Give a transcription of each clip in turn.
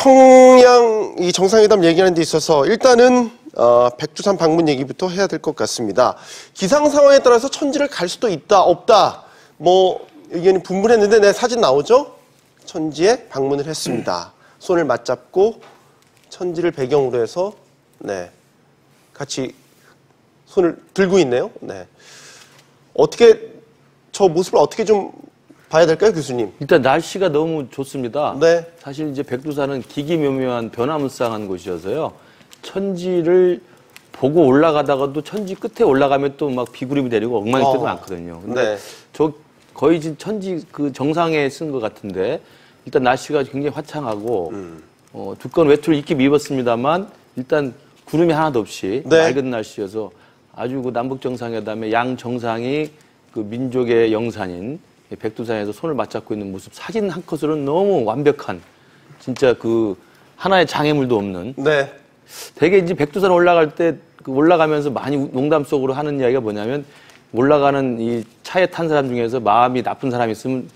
평양 이 정상회담 얘기하는 데 있어서 일단은 백두산 방문 얘기부터 해야 될 것 같습니다. 기상 상황에 따라서 천지를 갈 수도 있다, 없다. 뭐 의견이 분분했는데 내 사진 나오죠? 천지에 방문을 했습니다. 손을 맞잡고 천지를 배경으로 해서 네 같이 손을 들고 있네요. 네 어떻게 저 모습을 어떻게 좀 봐야 될까요, 교수님? 일단 날씨가 너무 좋습니다. 네. 사실 이제 백두산은 기기묘묘한 변화무쌍한 곳이어서요. 천지를 보고 올라가다가도 천지 끝에 올라가면 또 막 비구름이 내리고 엉망일 때도 많거든요. 근데 네. 저 거의 지금 천지 그 정상에 쓴 것 같은데 일단 날씨가 굉장히 화창하고 두꺼운 외투를 입긴 입었습니다만 일단 구름이 하나도 없이 네. 맑은 날씨여서 아주 그 남북 정상회담의 양 정상이 그 민족의 영산인 백두산에서 손을 맞잡고 있는 모습 사진 한 컷으로는 너무 완벽한 진짜 그 하나의 장애물도 없는 네. 되게 이제 백두산 올라갈 때 그 올라가면서 많이 농담 속으로 하는 이야기가 뭐냐면 올라가는 이 차에 탄 사람 중에서 마음이 나쁜 사람이 있으면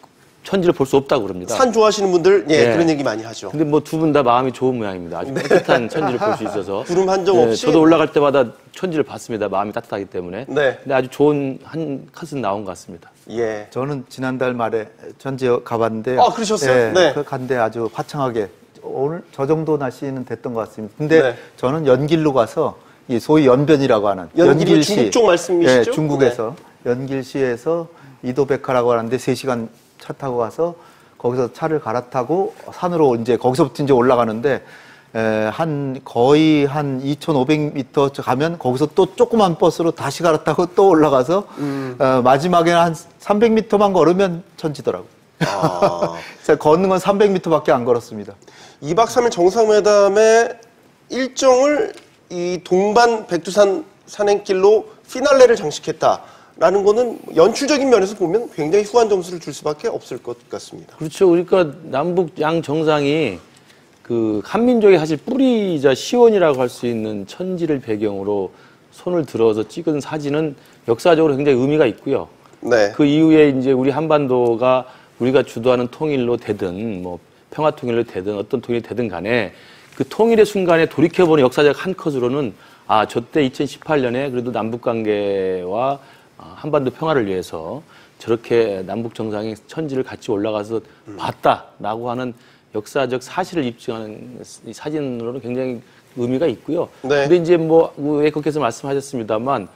천지를 볼 수 없다고 그럽니다. 산 좋아하시는 분들 네. 그런 얘기 많이 하죠. 근데 뭐 두 분 다 마음이 좋은 모양입니다. 아주 깨끗한 천지를 볼 수 있어서. 구름 한 점 없이. 저도 올라갈 때마다 천지를 봤습니다. 마음이 따뜻하기 때문에. 네. 근데 아주 좋은 한 컷은 나온 것 같습니다. 예. 저는 지난달 말에 천지 가봤는데. 아, 그러셨어요? 네. 그 간데 아주 화창하게 오늘 저 정도 날씨는 됐던 것 같습니다. 근데 네. 저는 연길로 가서 이 소위 연변이라고 하는 연길이 중국 쪽 말씀이시죠? 네, 중국에서 연길시에서 이도백화라고 하는데 3시간 차 타고 가서 거기서 차를 갈아타고 산으로 이제 거기서부터 이제 올라가는데 거의 한 2,500m 가면 거기서 또 조그만 버스로 다시 갈아타고 또 올라가서 마지막에는 한 300m만 걸으면 천지더라고요. 아. 걷는 건 300m밖에 안 걸었습니다. 2박 3일 정상회담의 일정을 이 동반 백두산 산행길로 피날레를 장식했다라는 거는 연출적인 면에서 보면 굉장히 후한 점수를 줄 수밖에 없을 것 같습니다. 그렇죠. 그러니까 남북 양 정상이 그 한민족의 사실 뿌리이자 시원이라고 할 수 있는 천지를 배경으로 손을 들어서 찍은 사진은 역사적으로 굉장히 의미가 있고요. 네. 그 이후에 이제 우리 한반도가 우리가 주도하는 통일로 되든 뭐 평화 통일로 되든 어떤 통일이 되든 간에 그 통일의 순간에 돌이켜보는 역사적 한 컷으로는 아, 저때 2018년에 그래도 남북 관계와 한반도 평화를 위해서 저렇게 남북 정상이 천지를 같이 올라가서 봤다라고 하는 역사적 사실을 입증하는 이 사진으로는 굉장히 의미가 있고요. 네. 근데 이제 뭐 외국께서 말씀하셨습니다만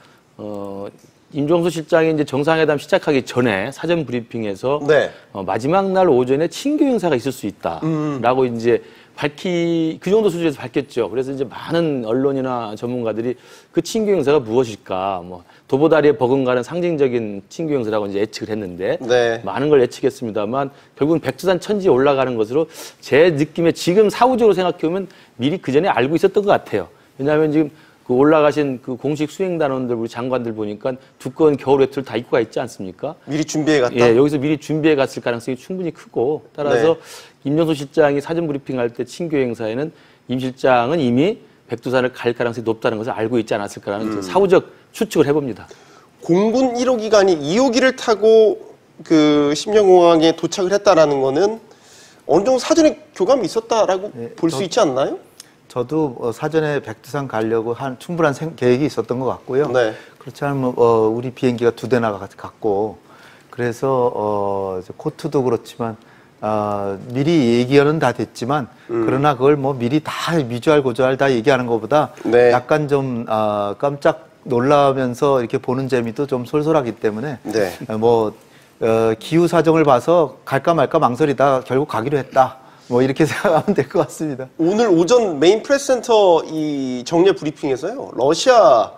임종수 실장이 이제 정상회담 시작하기 전에 사전 브리핑에서 네. 마지막 날 오전에 친교 행사가 있을 수 있다라고 이제 그 정도 수준에서 밝혔죠. 그래서 이제 많은 언론이나 전문가들이 그 친교 행사가 무엇일까, 뭐 도보다리에 버금가는 상징적인 친교 행사라고 이제 예측을 했는데 네. 많은 걸 예측했습니다만 결국은 백두산 천지에 올라가는 것으로 제 느낌에 지금 사후적으로 생각해보면 미리 그 전에 알고 있었던 것 같아요. 왜냐하면 지금 그 올라가신 그 공식 수행단원들, 우리 장관들 보니까 두꺼운 겨울 외투를 다 입고 가 있지 않습니까? 미리 준비해 갔다? 예, 여기서 미리 준비해 갔을 가능성이 충분히 크고, 따라서 임종수 실장이 사전 브리핑할 때 친교 행사에는 임 실장은 이미 백두산을 갈 가능성이 높다는 것을 알고 있지 않았을까라는 사후적 추측을 해봅니다. 공군 1호 기관이 2호기를 타고 그 심령공항에 도착을 했다라는 거는 어느 정도 사전에 교감이 있었다라고 볼 수 있지 않나요? 저도 사전에 백두산 가려고 충분한 계획이 있었던 것 같고요. 네. 그렇지 않으면 우리 비행기가 2대나 갔고 그래서 코트도 그렇지만 미리 얘기는 다 됐지만 그러나 그걸 뭐 미리 다 미주알 고주알 다 얘기하는 것보다 네. 약간 좀 깜짝 놀라면서 이렇게 보는 재미도 좀 솔솔하기 때문에 네. 기후 사정을 봐서 갈까 말까 망설이다 결국 가기로 했다. 뭐 이렇게 생각하면 될 것 같습니다. 오늘 오전 메인 프레스센터 이 정례 브리핑에서요. 러시아에서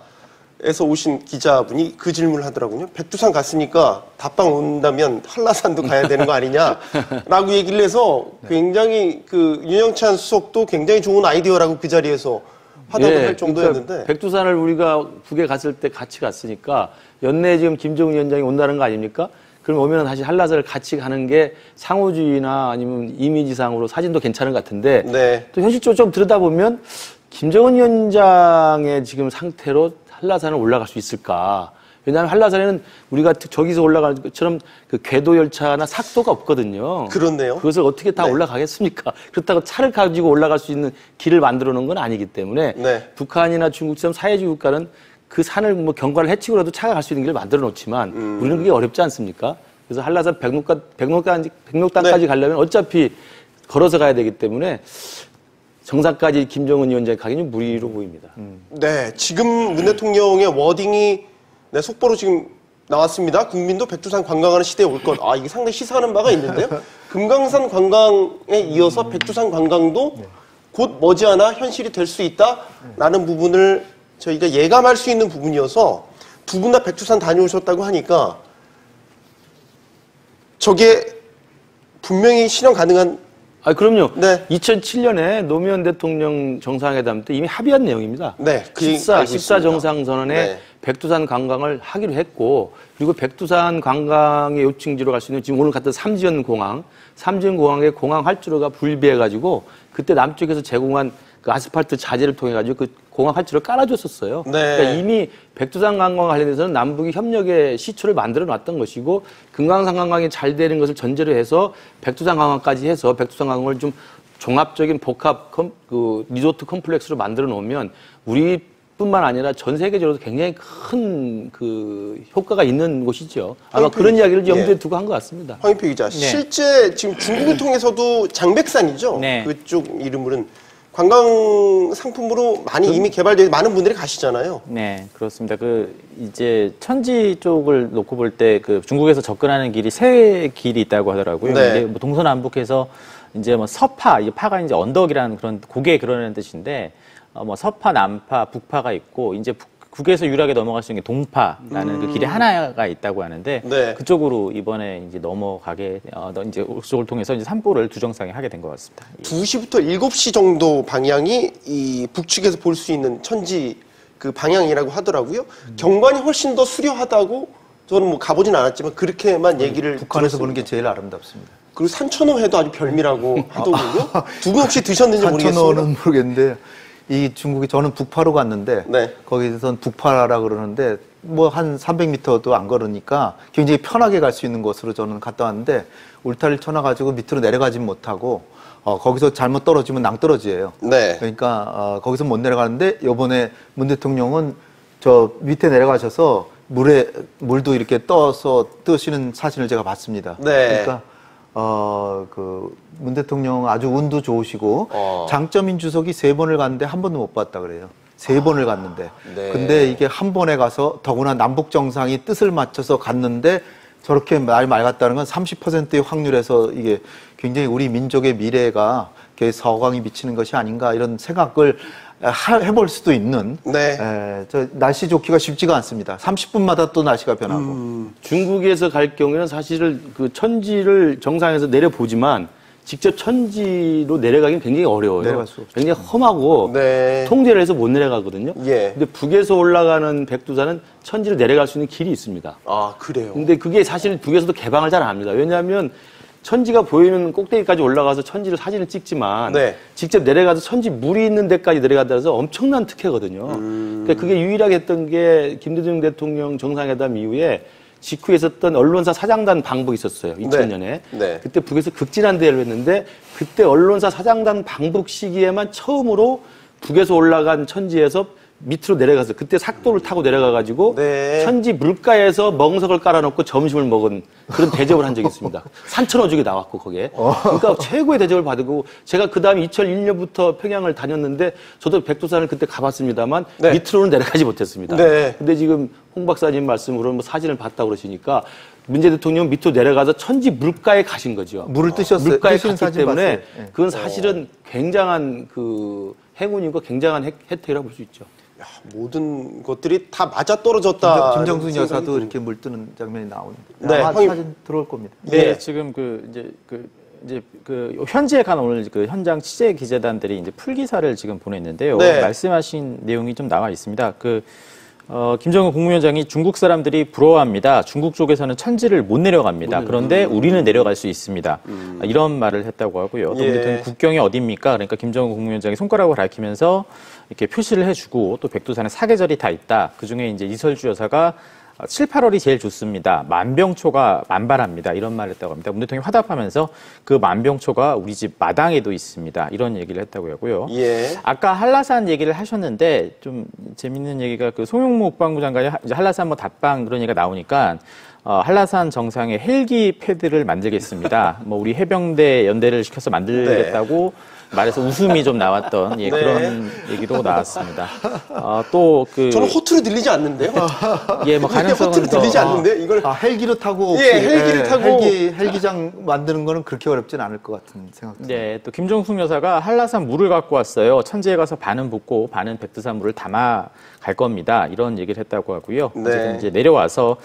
오신 기자분이 그 질문을 하더라고요. 백두산 갔으니까 답방 온다면 한라산도 가야 되는 거 아니냐라고 얘기를 해서 굉장히 그 윤영찬 수석도 굉장히 좋은 아이디어라고 그 자리에서 하다고 할 정도였는데. 그러니까 백두산을 우리가 북에 갔을 때 같이 갔으니까 연내에 지금 김정은 위원장이 온다는 거 아닙니까? 그럼 오면 다시 한라산을 같이 가는 게 상호주의나 아니면 이미지상으로 사진도 괜찮은 것 같은데 네. 또 현실적으로 좀 들여다보면 김정은 위원장의 지금 상태로 한라산을 올라갈 수 있을까? 왜냐하면 한라산에는 우리가 저기서 올라가는 것처럼 그 궤도 열차나 sak도가 없거든요. 그렇네요. 그것을 어떻게 다 네. 올라가겠습니까? 그렇다고 차를 가지고 올라갈 수 있는 길을 만들어 놓은 건 아니기 때문에 네. 북한이나 중국처럼 사회주의 국가는 그 산을 뭐 경과를 해치고라도 차가 갈 수 있는 길을 만들어 놓지만 우리는 그게 어렵지 않습니까? 그래서 한라산 백록당까지 네. 가려면 어차피 걸어서 가야 되기 때문에 정상까지 김정은 위원장이 가기는 좀 무리로 보입니다. 네, 지금 문 대통령의 워딩이 네, 속보로 지금 나왔습니다. 국민도 백두산 관광하는 시대에 올 것. 아, 이게 상당히 시사하는 바가 있는데요. 금강산 관광에 이어서 백두산 관광도 곧 머지않아 현실이 될 수 있다라는 부분을 저희가 예감할 수 있는 부분이어서 두 분 다 백두산 다녀오셨다고 하니까 저게 분명히 실현 가능한. 아, 그럼요. 네. 2007년에 노무현 대통령 정상회담 때 이미 합의한 내용입니다. 네, 그 얘기 14 알고 있습니다. 정상선언에 네. 백두산 관광을 하기로 했고, 그리고 백두산 관광의 요충지로 갈 수 있는 지금 오늘 갔던 삼지연 공항의 공항 활주로가 불비해가지고 그때 남쪽에서 제공한 그 아스팔트 자재를 통해 가지고 그 공항 활주로를 깔아줬었어요. 네. 그러니까 이미 백두산 관광 관련해서는 남북이 협력의 시초를 만들어 놨던 것이고, 금강산 관광이 잘 되는 것을 전제로 해서 백두산 관광까지 해서 백두산 관광을 좀 종합적인 복합 리조트 컴플렉스로 만들어 놓으면 우리뿐만 아니라 전 세계적으로 굉장히 큰 그 효과가 있는 곳이죠. 아마 그런 이야기를 염두에 두고 한 것 같습니다. 황인표 기자, 실제 지금 중국을 통해서도 장백산이죠. 네. 그쪽 이름으로는 관광 상품으로 많이 이미 개발되어 많은 분들이 가시잖아요. 네, 그렇습니다. 이제 천지 쪽을 놓고 볼 때 중국에서 접근하는 길이 세 길이 있다고 하더라고요. 네. 이게 뭐 동서남북해서 이제 뭐 서파, 이 파가 이제 언덕이라는 그런 고개 그러는 뜻인데, 뭐 서파, 남파, 북파가 있고, 이제 북에서 유일하게 넘어갈 수 있는 게 동파라는 그 길이 하나가 있다고 하는데, 네. 그쪽으로 이번에 이제 넘어가게, 이제 그쪽을 통해서 이제 산보를 두 정상에 하게 된 것 같습니다. 2시부터 7시 정도 방향이 이 북측에서 볼 수 있는 천지 그 방향이라고 하더라고요. 경관이 훨씬 더 수려하다고 저는 뭐 가보진 않았지만 그렇게만 얘기를 북한에서 들었습니다. 보는 게 제일 아름답습니다. 그리고 산천어회도 아주 별미라고 하더군요. 두 분 혹시 드셨는지 모르겠습니다. 산천어는 모르겠는데 이 중국이 저는 북파로 갔는데 네. 거기서는 북파라 그러는데 뭐 한 300m도 안 걸으니까 굉장히 편하게 갈 수 있는 곳으로 저는 갔다 왔는데 울타리를 쳐놔가지고 밑으로 내려가진 못하고 거기서 잘못 떨어지면 낭떠러지예요. 네. 그러니까 거기서 못 내려가는데 이번에 문 대통령은 저 밑에 내려가셔서 물도 이렇게 떠서 뜨시는 사진을 제가 봤습니다. 네. 그러니까 문 대통령 아주 운도 좋으시고 장점인 주석이 3번을 갔는데 한 번도 못 봤다 그래요. 3번을 갔는데. 네. 근데 이게 한 번에 가서 더구나 남북 정상이 뜻을 맞춰서 갔는데 저렇게 맑았다는 건 30%의 확률에서 이게 굉장히 우리 민족의 미래가 서광이 미치는 것이 아닌가 이런 생각을 해볼 수도 있는 네. 저 날씨 좋기가 쉽지가 않습니다. 30분마다 또 날씨가 변하고. 중국에서 갈 경우에는 사실은 그 천지를 정상에서 내려보지만 직접 천지로 내려가기는 굉장히 어려워요. 내려갈 수 없죠. 굉장히 험하고 네. 통제를 해서 못 내려가거든요. 예. 근데 북에서 올라가는 백두산은 천지로 내려갈 수 있는 길이 있습니다. 아, 그래요. 근데 그게 사실 북에서도 개방을 잘 안 합니다. 왜냐하면 천지가 보이는 꼭대기까지 올라가서 천지를 사진을 찍지만 네. 직접 내려가서 천지 물이 있는 데까지 내려가다 해서 엄청난 특혜거든요. 그러니까 그게 유일하게 했던 게 김대중 대통령 정상회담 이후에 직후에 있었던 언론사 사장단 방북이 있었어요. 2000년에. 네. 그때 북에서 극진한 대회를 했는데 그때 언론사 사장단 방북 시기에만 처음으로 북에서 올라간 천지에서 밑으로 내려가서 그때 sak도를 타고 내려가가지고 네. 천지 물가에서 멍석을 깔아놓고 점심을 먹은 그런 대접을 한 적이 있습니다. 산천어죽이 나왔고 거기에. 그러니까 최고의 대접을 받고 제가 그 다음에 2001년부터 평양을 다녔는데 저도 백두산을 그때 가봤습니다만 네. 밑으로는 내려가지 못했습니다. 네. 근데 지금 홍 박사님 말씀으로 뭐 사진을 봤다고 그러시니까 문재 대통령 밑으로 내려가서 천지 물가에 가신 거죠. 물을 뜨셨어요. 물가에 뜨시는 갔기 사진 때문에 봤어요. 네. 그건 사실은 굉장한 그 행운이고 굉장한 혜택이라고 볼 수 있죠. 야, 모든 것들이 다 맞아 떨어졌다. 김정순 여사도 이렇게 물 뜨는 장면이 나오는데 네, 아마 형님. 사진 들어올 겁니다. 네, 지금 현지에 간 오늘 그 현장 취재 기자단들이 이제 풀기사를 지금 보냈는데요. 네. 말씀하신 내용이 좀 나와 있습니다. 김정은 국무위원장이 중국 사람들이 부러워합니다. 중국 쪽에서는 천지를 못 내려갑니다. 그런데 우리는 내려갈 수 있습니다. 이런 말을 했다고 하고요. 또 예. 대통령 국경이 어디입니까? 그러니까 김정은 국무위원장이 손가락을 가리키면서 이렇게 표시를 해주고 또 백두산에 사계절이 다 있다. 그 중에 이제 이설주 여사가 7, 8월이 제일 좋습니다. 만병초가 만발합니다. 이런 말을 했다고 합니다. 문 대통령이 화답하면서 그 만병초가 우리 집 마당에도 있습니다. 이런 얘기를 했다고 하고요. 예. 아까 한라산 얘기를 하셨는데 좀 재밌는 얘기가 그 송영무 국방부 장관이 이제 한라산 뭐 답방 그런 얘기가 나오니까 한라산 정상에 헬기 패드를 만들겠습니다. 뭐 우리 해병대 연대를 시켜서 만들겠다고 말해서 웃음이 좀 나왔던 네. 그런 얘기도 나왔습니다. 또 그 저는 호투로 들리지 않는데요. 예, 뭐 이게 가능성은 호투로 들리지 않는데 이걸 헬기로 타고 예, 헬기를 타고 헬기장 만드는 거는 그렇게 어렵진 않을 것 같은 생각. 네, 또 김정숙 여사가 한라산 물을 갖고 왔어요. 천지에 가서 반은 붓고 반은 백두산 물을 담아 갈 겁니다. 이런 얘기를 했다고 하고요. 네. 어쨌든 이제 내려와서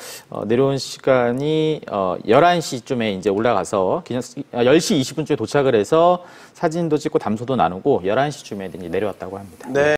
내려온 시간이 11시쯤에 이제 올라가서 그냥 10시 20분쯤에 도착을 해서 사진도 찍고 담소도 나누고 11시쯤에 이제 내려왔다고 합니다. 네.